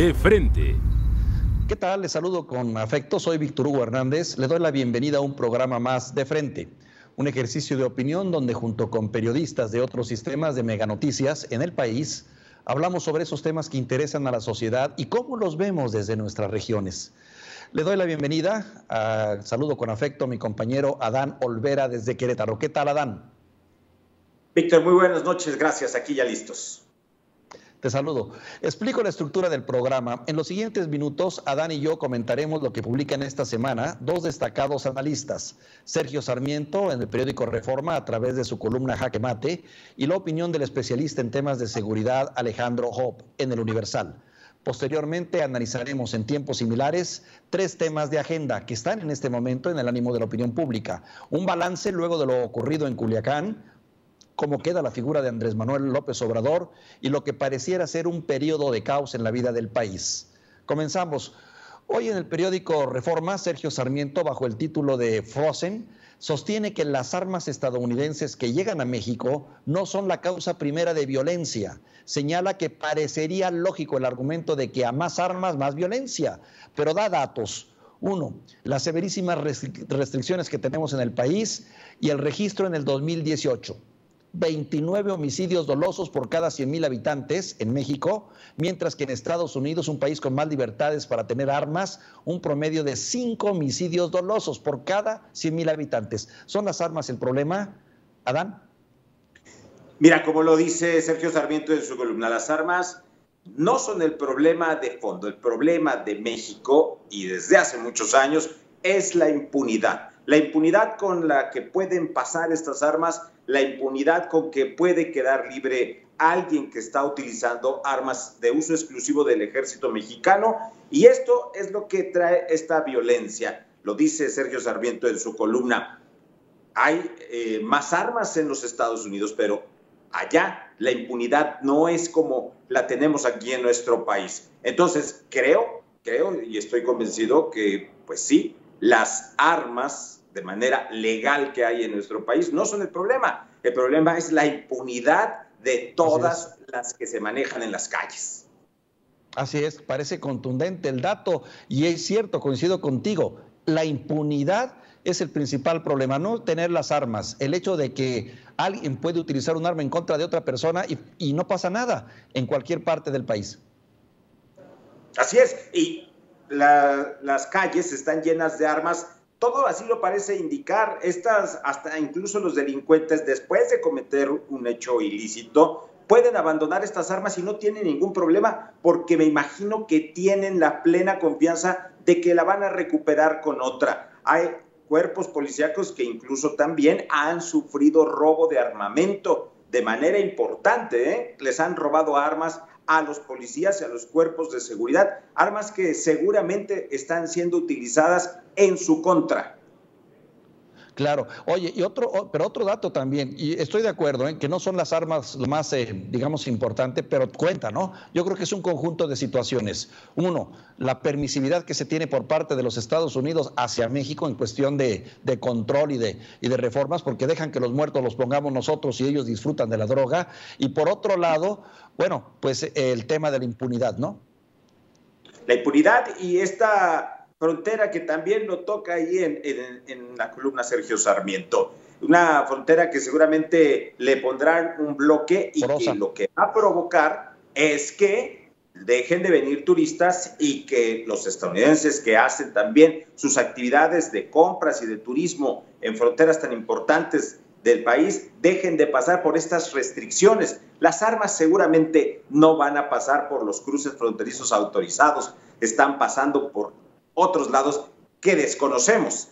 De frente. ¿Qué tal? Les saludo con afecto. Soy Víctor Hugo Hernández. Le doy la bienvenida a un programa más de frente. Un ejercicio de opinión donde junto con periodistas de otros sistemas de meganoticias en el país, hablamos sobre esos temas que interesan a la sociedad y cómo los vemos desde nuestras regiones. Le doy la bienvenida, saludo con afecto a mi compañero Adán Olvera desde Querétaro. ¿Qué tal, Adán? Víctor, muy buenas noches, gracias, aquí ya listos. Te saludo. Explico la estructura del programa. En los siguientes minutos, Adán y yo comentaremos lo que publican esta semana dos destacados analistas, Sergio Sarmiento en el periódico Reforma a través de su columna Jaque Mate y la opinión del especialista en temas de seguridad Alejandro Hopp en el Universal. Posteriormente analizaremos en tiempos similares tres temas de agenda que están en este momento en el ánimo de la opinión pública. Un balance luego de lo ocurrido en Culiacán, cómo queda la figura de Andrés Manuel López Obrador y lo que pareciera ser un periodo de caos en la vida del país. Comenzamos. Hoy en el periódico Reforma, Sergio Sarmiento, bajo el título de Frozen, sostiene que las armas estadounidenses que llegan a México no son la causa primera de violencia. Señala que parecería lógico el argumento de que a más armas, más violencia, pero da datos. Uno, las severísimas restricciones que tenemos en el país y el registro en el 2018. 29 homicidios dolosos por cada 100,000 habitantes en México, mientras que en Estados Unidos, un país con más libertades para tener armas, un promedio de 5 homicidios dolosos por cada 100,000 habitantes. ¿Son las armas el problema, Adán? Mira, como lo dice Sergio Sarmiento en su columna, las armas no son el problema de fondo. El problema de México, y desde hace muchos años, es la impunidad. La impunidad con la que pueden pasar estas armas, la impunidad con que puede quedar libre alguien que está utilizando armas de uso exclusivo del ejército mexicano, y esto es lo que trae esta violencia. Lo dice Sergio Sarmiento en su columna. Hay más armas en los Estados Unidos, pero allá la impunidad no es como la tenemos aquí en nuestro país. Entonces, creo y estoy convencido que, pues sí, las armas de manera legal que hay en nuestro país no son el problema. El problema es la impunidad de todas las que se manejan en las calles. Así es, parece contundente el dato y es cierto, coincido contigo, la impunidad es el principal problema, no tener las armas, el hecho de que alguien puede utilizar un arma en contra de otra persona y no pasa nada en cualquier parte del país. Así es, y las calles están llenas de armas. Todo así lo parece indicar. Hasta incluso los delincuentes, después de cometer un hecho ilícito, pueden abandonar estas armas y no tienen ningún problema, porque me imagino que tienen la plena confianza de que la van a recuperar con otra. Hay cuerpos policíacos que incluso también han sufrido robo de armamento de manera importante, ¿eh? Les han robado armas a los policías y a los cuerpos de seguridad, armas que seguramente están siendo utilizadas en su contra. Claro. Oye, pero otro dato también, y estoy de acuerdo en que no son las armas lo más, digamos, importante, pero cuenta, ¿no? Yo creo que es un conjunto de situaciones. Uno, la permisividad que se tiene por parte de los Estados Unidos hacia México en cuestión de control y de reformas, porque dejan que los muertos los pongamos nosotros y ellos disfrutan de la droga. Y por otro lado, bueno, pues el tema de la impunidad, ¿no? La impunidad y esta frontera que también lo toca ahí en la columna Sergio Sarmiento. Una frontera que seguramente le pondrán un bloque y que lo que va a provocar es que dejen de venir turistas y que los estadounidenses que hacen también sus actividades de compras y de turismo en fronteras tan importantes del país dejen de pasar por estas restricciones. Las armas seguramente no van a pasar por los cruces fronterizos autorizados, están pasando por otros lados que desconocemos.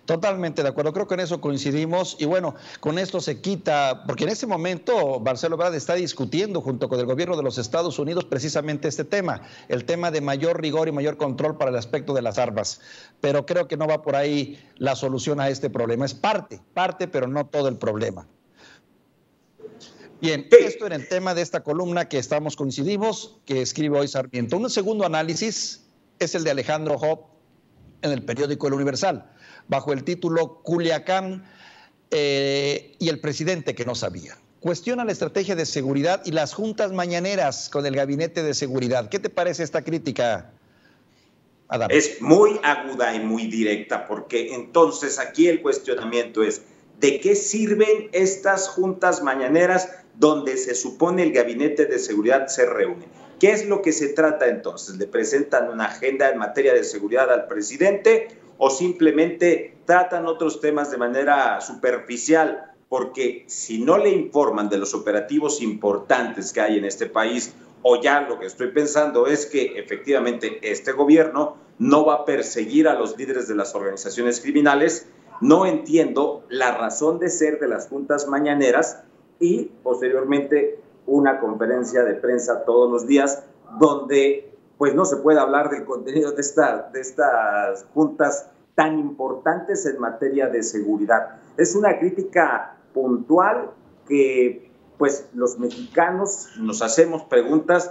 Totalmente de acuerdo, creo que en eso coincidimos y bueno, con esto se quita, porque en este momento Marcelo Ebrard está discutiendo junto con el gobierno de los Estados Unidos precisamente este tema, el tema de mayor rigor y mayor control para el aspecto de las armas, pero creo que no va por ahí la solución a este problema, es parte, pero no todo el problema. Bien, esto era el tema de esta columna que coincidimos, que escribe hoy Sarmiento. Un segundo análisis es el de Alejandro Hopp en el periódico El Universal, bajo el título Culiacán y el presidente que no sabía. cuestiona la estrategia de seguridad y las juntas mañaneras con el gabinete de seguridad. ¿Qué te parece esta crítica, Adán? Es muy aguda y muy directa, porque entonces aquí el cuestionamiento es, ¿de qué sirven estas juntas mañaneras donde se supone el gabinete de seguridad se reúne? ¿Qué es lo que se trata entonces? ¿Le presentan una agenda en materia de seguridad al presidente o simplemente tratan otros temas de manera superficial? Porque si no le informan de los operativos importantes que hay en este país, o ya lo que estoy pensando es que efectivamente este gobierno no va a perseguir a los líderes de las organizaciones criminales, no entiendo la razón de ser de las juntas mañaneras y posteriormente una conferencia de prensa todos los días donde pues no se puede hablar del contenido de estas juntas tan importantes en materia de seguridad. Es una crítica puntual que pues los mexicanos nos hacemos preguntas,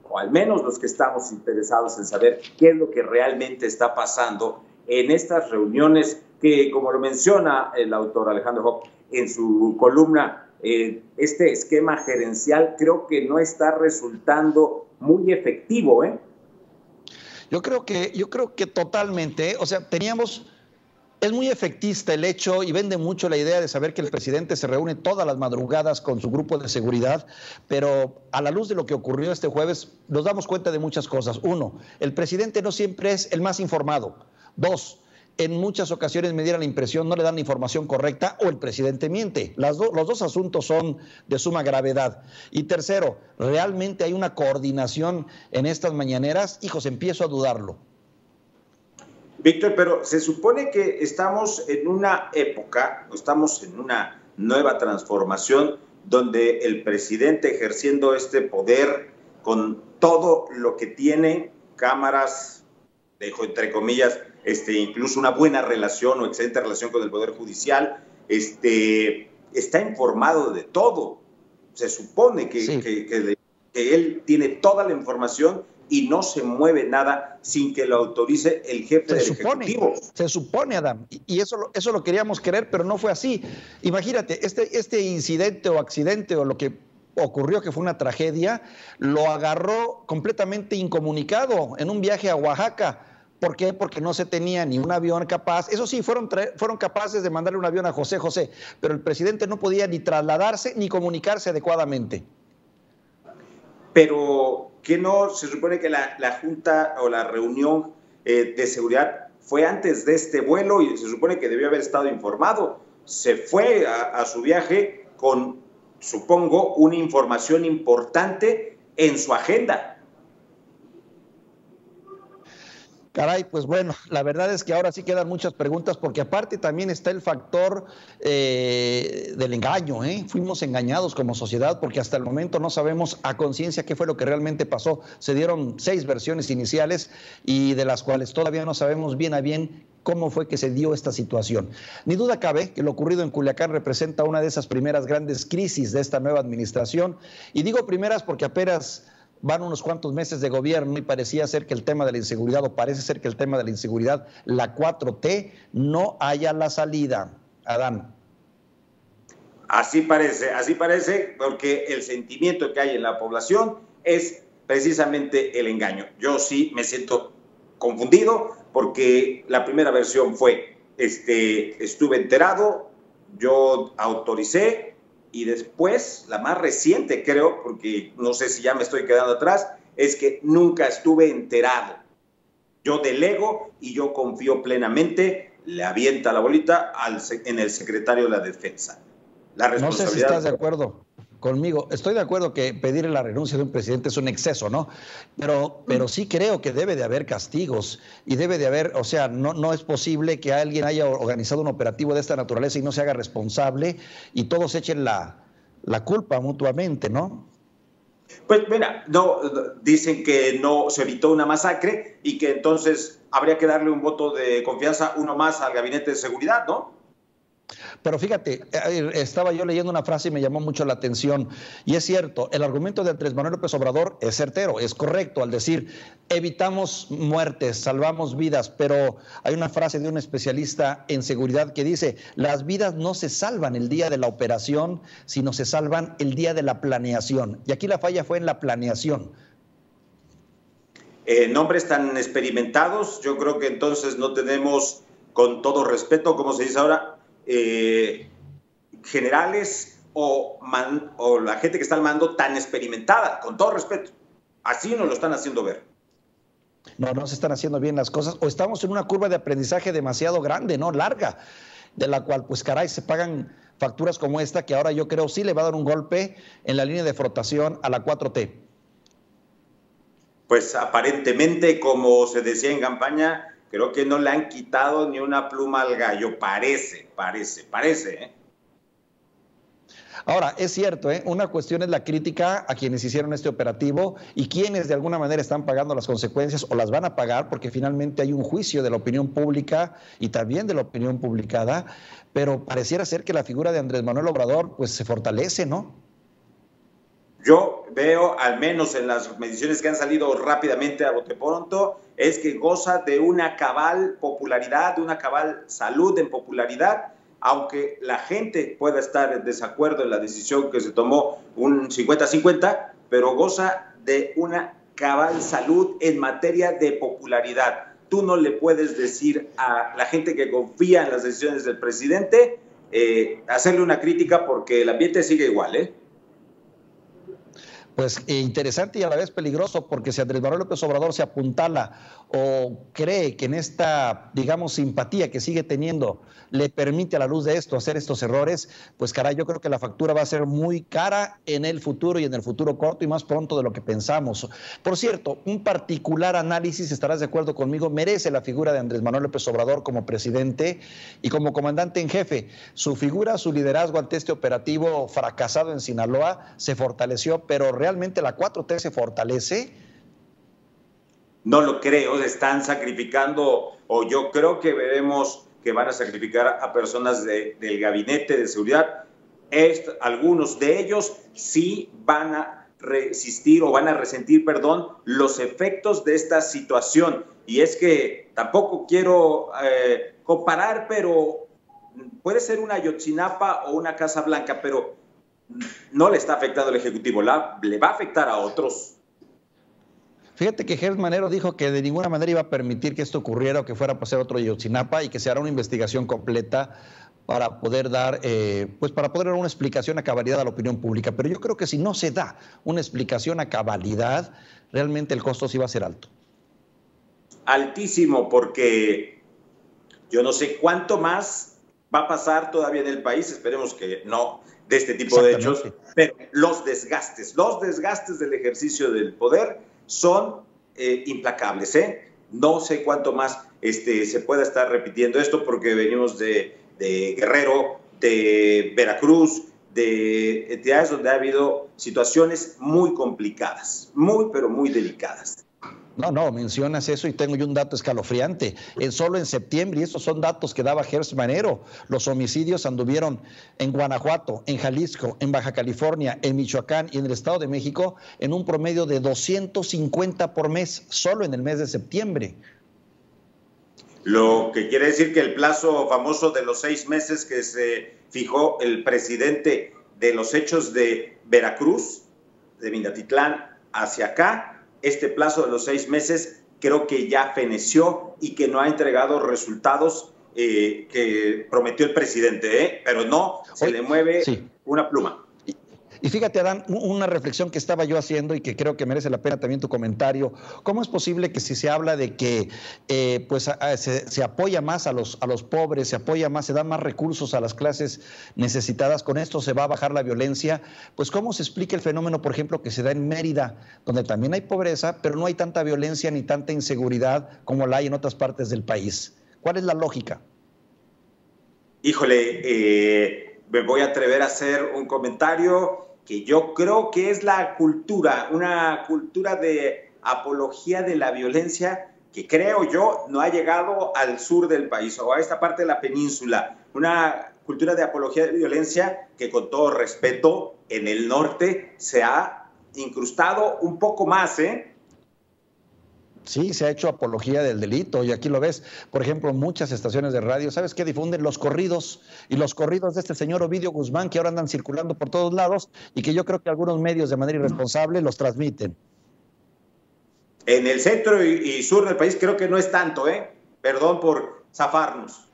o al menos los que estamos interesados en saber qué es lo que realmente está pasando en estas reuniones que, como lo menciona el autor Alejandro Hoppe en su columna, este esquema gerencial creo que no está resultando muy efectivo, ¿eh? Yo creo que totalmente, o sea, es muy efectista el hecho y vende mucho la idea de saber que el presidente se reúne todas las madrugadas con su grupo de seguridad, pero a la luz de lo que ocurrió este jueves nos damos cuenta de muchas cosas. Uno, el presidente no siempre es el más informado. Dos, en muchas ocasiones me diera la impresión no le dan la información correcta o el presidente miente. Los dos asuntos son de suma gravedad. Y tercero, ¿realmente hay una coordinación en estas mañaneras? Hijos, empiezo a dudarlo. Víctor, pero se supone que estamos en una época, estamos en una nueva transformación donde el presidente ejerciendo este poder con todo lo que tiene, cámaras, dejo entre comillas, incluso una buena relación o excelente relación con el Poder Judicial, está informado de todo. Se supone que, sí, que él tiene toda la información y no se mueve nada sin que lo autorice el jefe del Ejecutivo. Se supone, Adam, y eso lo queríamos querer, pero no fue así. Imagínate, este incidente o accidente o lo que ocurrió, que fue una tragedia, lo agarró completamente incomunicado en un viaje a Oaxaca. ¿Por qué? Porque no se tenía ni un avión capaz. Eso sí, fueron capaces de mandarle un avión a José José, pero el presidente no podía ni trasladarse ni comunicarse adecuadamente. Pero, ¿qué no se supone que la junta o la reunión de seguridad fue antes de este vuelo y se supone que debió haber estado informado? Se fue a su viaje con, supongo, una información importante en su agenda. Caray, pues bueno, la verdad es que ahora sí quedan muchas preguntas porque aparte también está el factor del engaño, ¿eh? Fuimos engañados como sociedad porque hasta el momento no sabemos a conciencia qué fue lo que realmente pasó. Se dieron 6 versiones iniciales y de las cuales todavía no sabemos bien a bien cómo fue que se dio esta situación. Ni duda cabe que lo ocurrido en Culiacán representa una de esas primeras grandes crisis de esta nueva administración y digo primeras porque apenas van unos cuantos meses de gobierno y parecía ser que el tema de la inseguridad, o parece ser que el tema de la inseguridad, la 4T, no haya la salida. Adán. Así parece, porque el sentimiento que hay en la población es precisamente el engaño. Yo sí me siento confundido porque la primera versión fue, estuve enterado, yo autoricé, y después, la más reciente creo, porque no sé si ya me estoy quedando atrás, es que nunca estuve enterado. Yo delego y yo confío plenamente, le avienta la bolita en el secretario de la Defensa. La responsabilidad... No sé si estás de acuerdo conmigo. Estoy de acuerdo que pedir la renuncia de un presidente es un exceso, ¿no? Pero sí creo que debe de haber castigos y debe de haber, o sea, no es posible que alguien haya organizado un operativo de esta naturaleza y no se haga responsable y todos echen la culpa mutuamente, ¿no? Pues mira, no, dicen que no se evitó una masacre y que entonces habría que darle un voto de confianza, uno más al gabinete de seguridad, ¿no? Pero fíjate, estaba yo leyendo una frase y me llamó mucho la atención, y es cierto, el argumento de Andrés Manuel López Obrador es certero, es correcto, al decir, evitamos muertes, salvamos vidas, pero hay una frase de un especialista en seguridad que dice, las vidas no se salvan el día de la operación, sino se salvan el día de la planeación, y aquí la falla fue en la planeación. Nombres tan experimentados, yo creo que entonces no tenemos, con todo respeto, como se dice ahora, generales o la gente que está al mando tan experimentada, con todo respeto. Así nos lo están haciendo ver. No se están haciendo bien las cosas, o estamos en una curva de aprendizaje demasiado grande, ¿no? Larga, de la cual, pues caray, se pagan facturas como esta, que ahora yo creo sí le va a dar un golpe en la línea de flotación a la 4T. Pues aparentemente, como se decía en campaña, creo que no le han quitado ni una pluma al gallo. Parece. Ahora, es cierto, una cuestión es la crítica a quienes hicieron este operativo y quienes de alguna manera están pagando las consecuencias o las van a pagar porque finalmente hay un juicio de la opinión pública y también de la opinión publicada, pero pareciera ser que la figura de Andrés Manuel Obrador pues se fortalece, ¿no? Yo veo, al menos en las mediciones que han salido rápidamente a bote pronto, es que goza de una cabal popularidad, de una cabal salud en popularidad, aunque la gente pueda estar en desacuerdo en la decisión que se tomó un 50-50, pero goza de una cabal salud en materia de popularidad. Tú no le puedes decir a la gente que confía en las decisiones del presidente, hacerle una crítica porque el ambiente sigue igual, ¿eh? Pues interesante y a la vez peligroso, porque si Andrés Manuel López Obrador se apuntala o cree que en esta, digamos, simpatía que sigue teniendo le permite a la luz de esto hacer estos errores, pues caray, yo creo que la factura va a ser muy cara en el futuro y en el futuro corto y más pronto de lo que pensamos. Por cierto, un particular análisis, estarás de acuerdo conmigo, merece la figura de Andrés Manuel López Obrador como presidente y como comandante en jefe. Su figura, su liderazgo ante este operativo fracasado en Sinaloa se fortaleció, pero ¿realmente la 4T se fortalece? No lo creo, están sacrificando, o yo creo que veremos que van a sacrificar a personas del gabinete de seguridad. Algunos de ellos sí van a resistir o van a resentir, perdón, los efectos de esta situación. Y es que tampoco quiero comparar, pero puede ser una Ayotzinapa o una Casa Blanca, pero no le está afectando al Ejecutivo, le va a afectar a otros. Fíjate que Gertz Manero dijo que de ninguna manera iba a permitir que esto ocurriera o que fuera a pasar otro Ayotzinapa y que se hará una investigación completa para poder dar, para poder dar una explicación a cabalidad a la opinión pública. Pero yo creo que si no se da una explicación a cabalidad, realmente el costo sí va a ser alto. Altísimo, porque yo no sé cuánto más va a pasar todavía en el país, esperemos que no, de este tipo de hechos, pero los desgastes del ejercicio del poder son implacables, ¿eh? No sé cuánto más se pueda estar repitiendo esto, porque venimos de Guerrero, de Veracruz, de entidades donde ha habido situaciones muy complicadas, pero muy delicadas. No, mencionas eso y tengo yo un dato escalofriante. Solo en septiembre, y estos son datos que daba Gertz Manero, los homicidios anduvieron en Guanajuato, en Jalisco, en Baja California, en Michoacán y en el Estado de México en un promedio de 250 por mes, solo en el mes de septiembre. Lo que quiere decir que el plazo famoso de los 6 meses que se fijó el presidente de los hechos de Veracruz, de Minatitlán hacia acá, este plazo de los 6 meses creo que ya feneció y que no ha entregado resultados que prometió el presidente, pero no se le mueve una pluma. Y fíjate, Adán, una reflexión que estaba yo haciendo y que creo que merece la pena también tu comentario. ¿Cómo es posible que si se habla de que se apoya más a los pobres, se apoya más, se dan más recursos a las clases necesitadas, con esto se va a bajar la violencia? Pues ¿cómo se explica el fenómeno, por ejemplo, que se da en Mérida, donde también hay pobreza, pero no hay tanta violencia ni tanta inseguridad como la hay en otras partes del país? ¿Cuál es la lógica? Híjole, me voy a atrever a hacer un comentario que yo creo que es la cultura, una cultura de apología de la violencia que creo yo no ha llegado al sur del país o a esta parte de la península. Una cultura de apología de violencia que, con todo respeto, en el norte se ha incrustado un poco más, ¿eh? Sí, se ha hecho apología del delito y aquí lo ves, por ejemplo, muchas estaciones de radio, ¿sabes qué? Difunden los corridos y los corridos de este señor Ovidio Guzmán que ahora andan circulando por todos lados y que yo creo que algunos medios de manera irresponsable los transmiten. En el centro y sur del país creo que no es tanto, ¿eh? Perdón por zafarnos.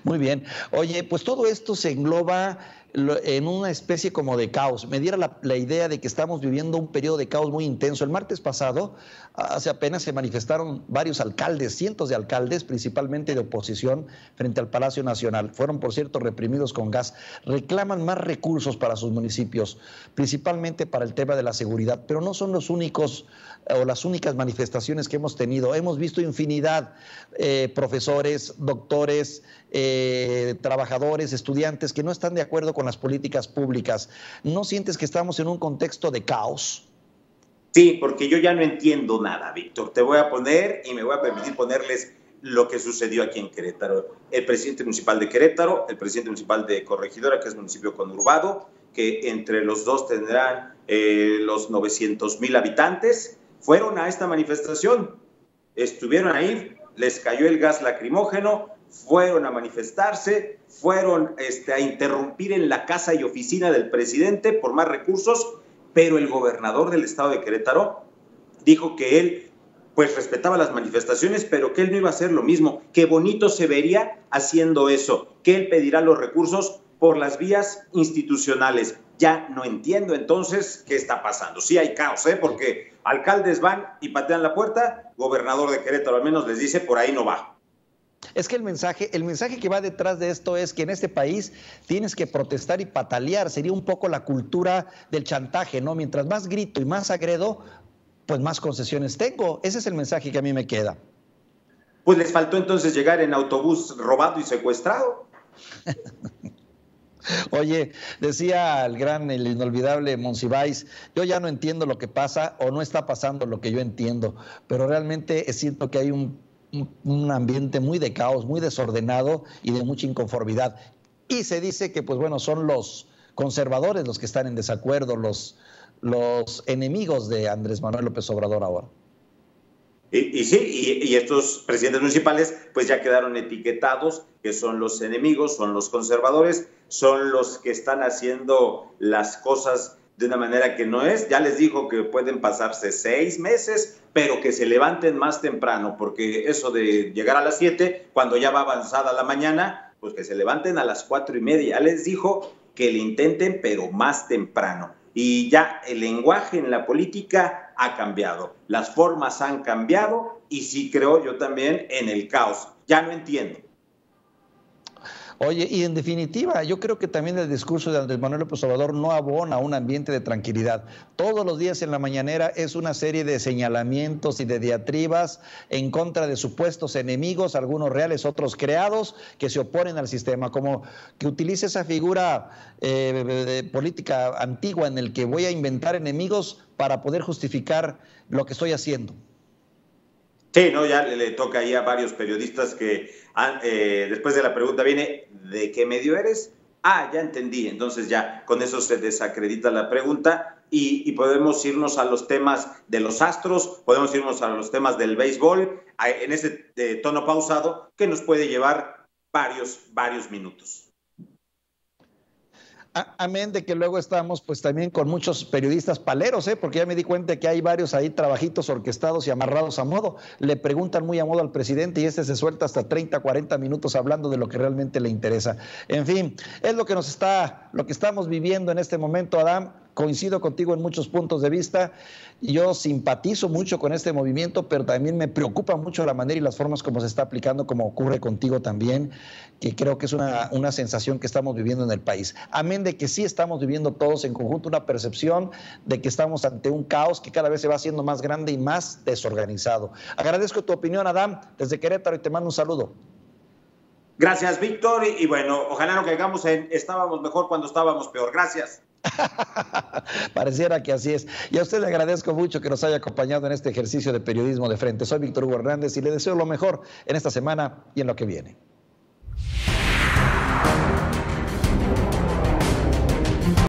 Muy bien. Oye, pues todo esto se engloba en una especie como de caos. Me diera la idea de que estamos viviendo un periodo de caos muy intenso. El martes pasado, hace apenas, se manifestaron varios alcaldes, cientos de alcaldes, principalmente de oposición, frente al Palacio Nacional. Fueron, por cierto, reprimidos con gas. Reclaman más recursos para sus municipios, principalmente para el tema de la seguridad, pero no son los únicos o las únicas manifestaciones que hemos tenido. Hemos visto infinidad, profesores, doctores, trabajadores, estudiantes que no están de acuerdo con las políticas públicas. ¿No sientes que estamos en un contexto de caos? Sí, porque yo ya no entiendo nada, Víctor. Te voy a poner y me voy a permitir ponerles lo que sucedió aquí en Querétaro. El presidente municipal de Querétaro, el presidente municipal de Corregidora, que es municipio conurbado, que entre los dos tendrán los 900,000 habitantes, fueron a esta manifestación. Estuvieron ahí, les cayó el gas lacrimógeno, fueron a manifestarse, fueron a interrumpir en la casa y oficina del presidente por más recursos, pero el gobernador del estado de Querétaro dijo que él pues respetaba las manifestaciones, pero que él no iba a hacer lo mismo, que bonito se vería haciendo eso, que él pedirá los recursos por las vías institucionales. Ya no entiendo entonces qué está pasando. Sí hay caos, porque alcaldes van y patean la puerta, gobernador de Querétaro al menos les dice por ahí no va. Es que el mensaje que va detrás de esto es que en este país tienes que protestar y patalear. Sería un poco la cultura del chantaje, ¿no? Mientras más grito y más agredo, pues más concesiones tengo. Ese es el mensaje que a mí me queda. Pues les faltó entonces llegar en autobús robado y secuestrado. Oye, decía el inolvidable Monsiváis, yo ya no entiendo lo que pasa o no está pasando lo que yo entiendo, pero realmente siento que hay un ambiente muy de caos, muy desordenado y de mucha inconformidad. Y se dice que, pues bueno, son los conservadores los que están en desacuerdo, los enemigos de Andrés Manuel López Obrador ahora. Y sí, y estos presidentes municipales pues ya quedaron etiquetados, que son los enemigos, son los conservadores, son los que están haciendo las cosas de una manera que no es. Ya les dijo que pueden pasarse 6 meses, pero que se levanten más temprano, porque eso de llegar a las 7, cuando ya va avanzada la mañana, pues que se levanten a las 4:30. Ya les dijo que le intenten, pero más temprano. Y ya el lenguaje en la política ha cambiado, las formas han cambiado y sí creo yo también en el caos. Ya no entiendo. Oye, y en definitiva, yo creo que también el discurso de Andrés Manuel López Obrador no abona un ambiente de tranquilidad. Todos los días en la mañanera es una serie de señalamientos y de diatribas en contra de supuestos enemigos, algunos reales, otros creados, que se oponen al sistema, como que utilice esa figura de política antigua en el que voy a inventar enemigos para poder justificar lo que estoy haciendo. Sí, no, ya le toca ahí a varios periodistas que después de la pregunta viene, ¿de qué medio eres? Ah, ya entendí. Entonces ya con eso se desacredita la pregunta y podemos irnos a los temas de los astros, podemos irnos a los temas del béisbol, en ese tono pausado que nos puede llevar varios minutos. Amén de que luego estamos pues también con muchos periodistas paleros, porque ya me di cuenta que hay varios ahí trabajitos orquestados y amarrados a modo. Le preguntan muy a modo al presidente y este se suelta hasta 30, 40 minutos hablando de lo que realmente le interesa. En fin, es lo que estamos viviendo en este momento, Adán. Coincido contigo en muchos puntos de vista. Yo simpatizo mucho con este movimiento, pero también me preocupa mucho la manera y las formas como se está aplicando, como ocurre contigo también, que creo que es una sensación que estamos viviendo en el país. Amén de que sí estamos viviendo todos en conjunto una percepción de que estamos ante un caos que cada vez se va haciendo más grande y más desorganizado. Agradezco tu opinión, Adán, desde Querétaro, y te mando un saludo. Gracias, Víctor, y bueno, ojalá no caigamos en estábamos mejor cuando estábamos peor. Gracias. Pareciera que así es. Y a usted le agradezco mucho que nos haya acompañado en este ejercicio de periodismo de frente. Soy Víctor Hugo Hernández y le deseo lo mejor en esta semana y en lo que viene.